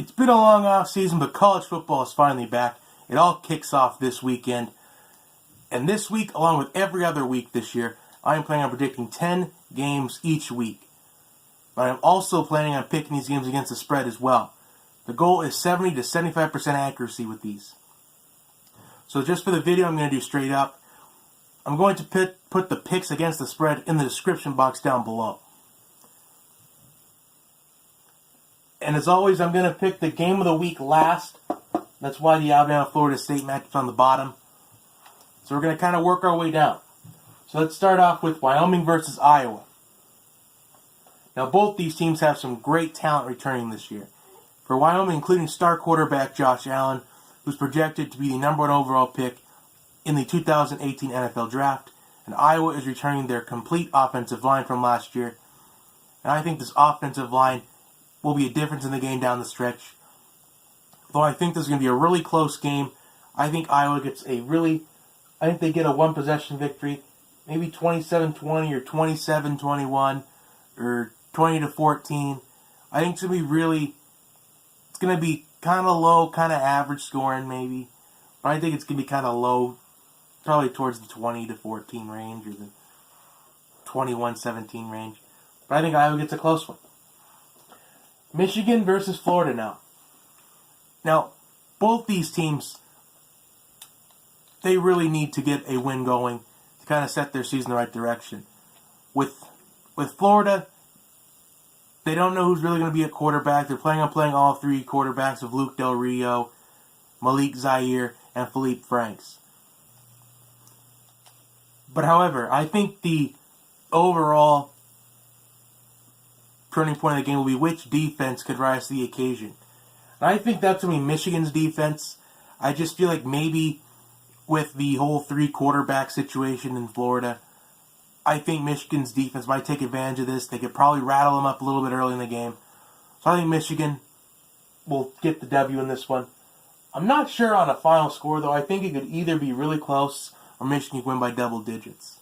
It's been a long off season, but college football is finally back. It all kicks off this weekend. And this week, along with every other week this year, I am planning on predicting 10 games each week. But I'm also planning on picking these games against the spread as well. The goal is 70 to 75% accuracy with these. So just for the video, I'm going to do straight up. I'm going to put the picks against the spread in the description box down below. And as always, I'm going to pick the game of the week last. That's why the Alabama-Florida State match is on the bottom. So we're going to kind of work our way down. So let's start off with Wyoming versus Iowa. Now both these teams have some great talent returning this year. For Wyoming, including star quarterback Josh Allen, who's projected to be the number 1 overall pick in the 2018 NFL Draft. And Iowa is returning their complete offensive line from last year. And I think this offensive line will be a difference in the game down the stretch. Though I think this is going to be a really close game. I think Iowa gets I think they get a one-possession victory. Maybe 27-20 or 27-21 or 20-14. I think it's going to be kind of low, kind of average scoring maybe. But I think it's going to be kind of low, probably towards the 20-14 range or the 21-17 range. But I think Iowa gets a close one. Michigan versus Florida now. Now, both these teams, they really need to get a win going to kind of set their season in the right direction. With Florida, they don't know who's really going to be at quarterback. They're planning on playing all three quarterbacks of Luke Del Rio, Malik Zaire, and Philippe Franks. But however, I think the overall turning point of the game will be which defense could rise to the occasion. And I think that's going to be Michigan's defense. I just feel like maybe with the whole three quarterback situation in Florida, I think Michigan's defense might take advantage of this. They could probably rattle them up a little bit early in the game. So I think Michigan will get the W in this one. I'm not sure on a final score, though. I think it could either be really close or Michigan could win by double digits.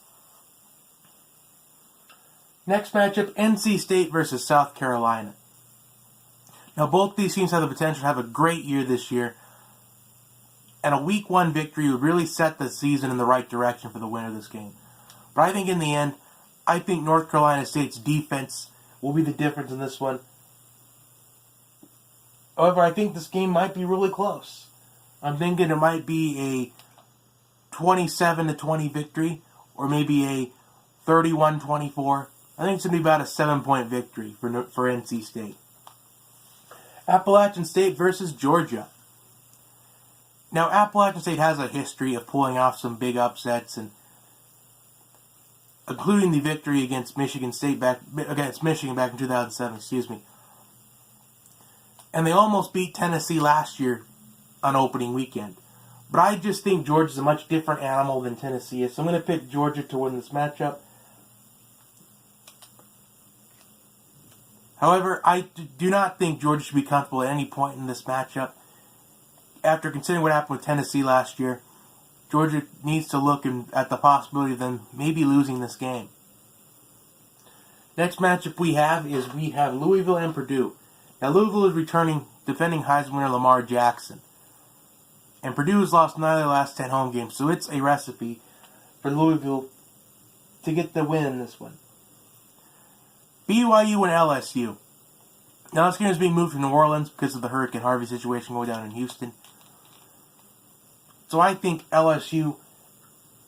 Next matchup, NC State versus South Carolina. Now, both these teams have the potential to have a great year this year, and a Week 1 victory would really set the season in the right direction for the winner of this game. But I think in the end, I think North Carolina State's defense will be the difference in this one. However, I think this game might be really close. I'm thinking it might be a 27-20 victory, or maybe a 31-24. I think it's going to be about a 7-point victory for NC State. Appalachian State versus Georgia. Now, Appalachian State has a history of pulling off some big upsets, and including the victory against Michigan back in 2007. And they almost beat Tennessee last year on opening weekend. But I just think Georgia's a much different animal than Tennessee is, so I'm going to pick Georgia to win this matchup. However, I do not think Georgia should be comfortable at any point in this matchup. After considering what happened with Tennessee last year, Georgia needs to look at the possibility of them maybe losing this game. Next matchup we have Louisville and Purdue. Now, Louisville is returning defending Heisman winner Lamar Jackson. And Purdue has lost 9 of their last 10 home games, so it's a recipe for Louisville to get the win in this one. BYU and LSU. Now, this game is being moved to New Orleans because of the Hurricane Harvey situation going down in Houston. So I think LSU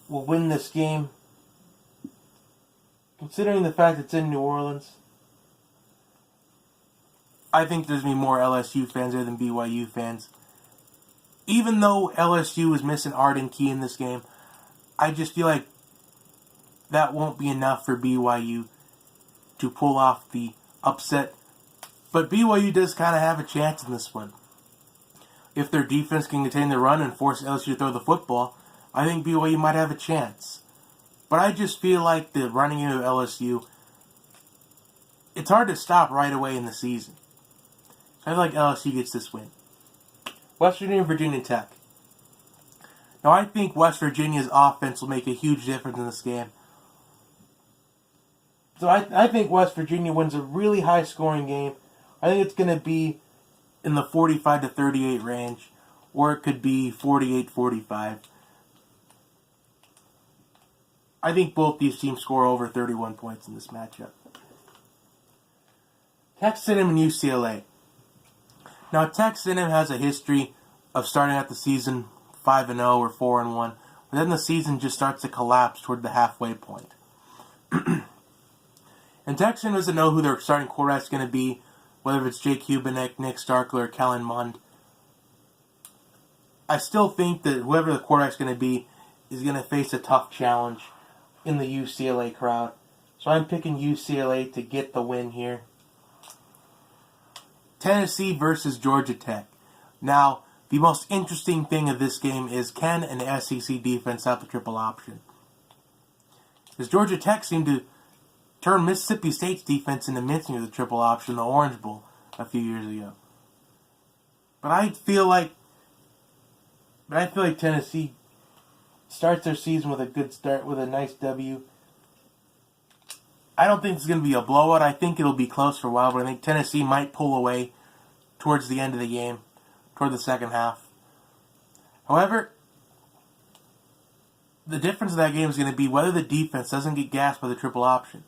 will win this game. Considering the fact it's in New Orleans, I think there's going to be more LSU fans there than BYU fans. Even though LSU is missing Arden Key in this game, I just feel like that won't be enough for BYU to pull off the upset. But BYU does kind of have a chance in this one. If their defense can contain the run and force LSU to throw the football, I think BYU might have a chance. But I just feel like the running game of LSU, it's hard to stop right away in the season. So I feel like LSU gets this win. West Virginia and Virginia Tech. Now I think West Virginia's offense will make a huge difference in this game. So I think West Virginia wins a really high-scoring game. I think it's going to be in the 45 to 38 range, or it could be 48-45. I think both these teams score over 31 points in this matchup. Texas A&M and UCLA. Now, Texas A&M has a history of starting out the season 5-0 or 4-1, but then the season just starts to collapse toward the halfway point. And Texas A&M doesn't know who their starting quarterback is going to be, whether it's Jake Hubenek, Nick Starkler, or Kellen Mond. I still think that whoever the quarterback is going to be is going to face a tough challenge in the UCLA crowd. So I'm picking UCLA to get the win here. Tennessee versus Georgia Tech. Now, the most interesting thing of this game is, can an SEC defense have the triple option? Because Georgia Tech seemed to turn Mississippi State's defense into mincing of the triple option, the Orange Bowl, a few years ago. But I feel like Tennessee starts their season with a good start, with a nice W. I don't think it's going to be a blowout. I think it'll be close for a while, but I think Tennessee might pull away towards the end of the game, toward the second half. However, the difference in that game is going to be whether the defense doesn't get gassed by the triple option.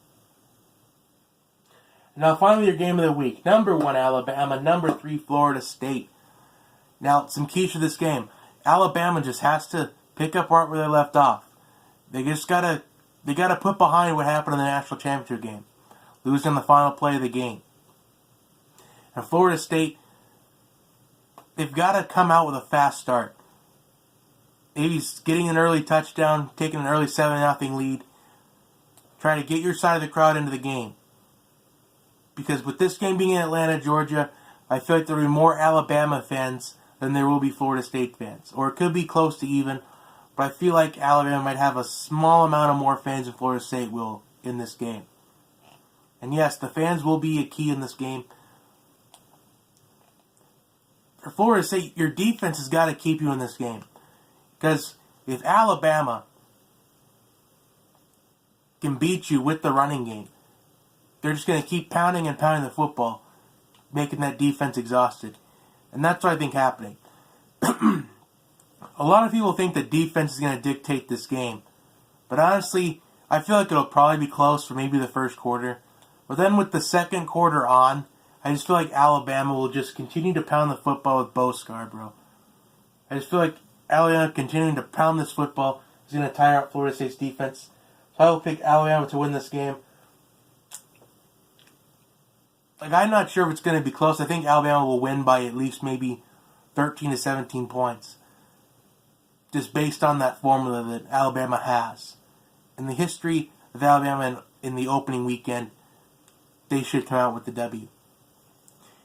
Now, finally, your game of the week. Number 1, Alabama. Number 3, Florida State. Now, some keys to this game. Alabama just has to pick up right where they left off. They gotta put behind what happened in the national championship game, losing the final play of the game. And Florida State, they've got to come out with a fast start. Maybe getting an early touchdown, taking an early 7-0 lead. Try to get your side of the crowd into the game. Because with this game being in Atlanta, Georgia, I feel like there will be more Alabama fans than there will be Florida State fans. Or it could be close to even, but I feel like Alabama might have a small amount of more fans than Florida State will in this game. And yes, the fans will be a key in this game. For Florida State, your defense has got to keep you in this game. Because if Alabama can beat you with the running game, they're just going to keep pounding and pounding the football, making that defense exhausted. And that's what I think happening. A lot of people think that defense is going to dictate this game. But honestly, I feel like it'll probably be close for maybe the first quarter. But then with the second quarter on, I just feel like Alabama will just continue to pound the football with Bo Scarborough. I just feel like Alabama continuing to pound this football is going to tire out Florida State's defense. So I will pick Alabama to win this game. I'm not sure if it's going to be close. I think Alabama will win by at least maybe 13 to 17 points. Just based on that formula that Alabama has. In the history of Alabama in the opening weekend, they should come out with the W.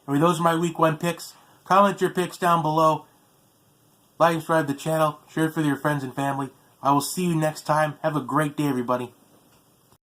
Anyway, those are my Week 1 picks. Comment your picks down below. Like and subscribe to the channel. Share it with your friends and family. I will see you next time. Have a great day, everybody.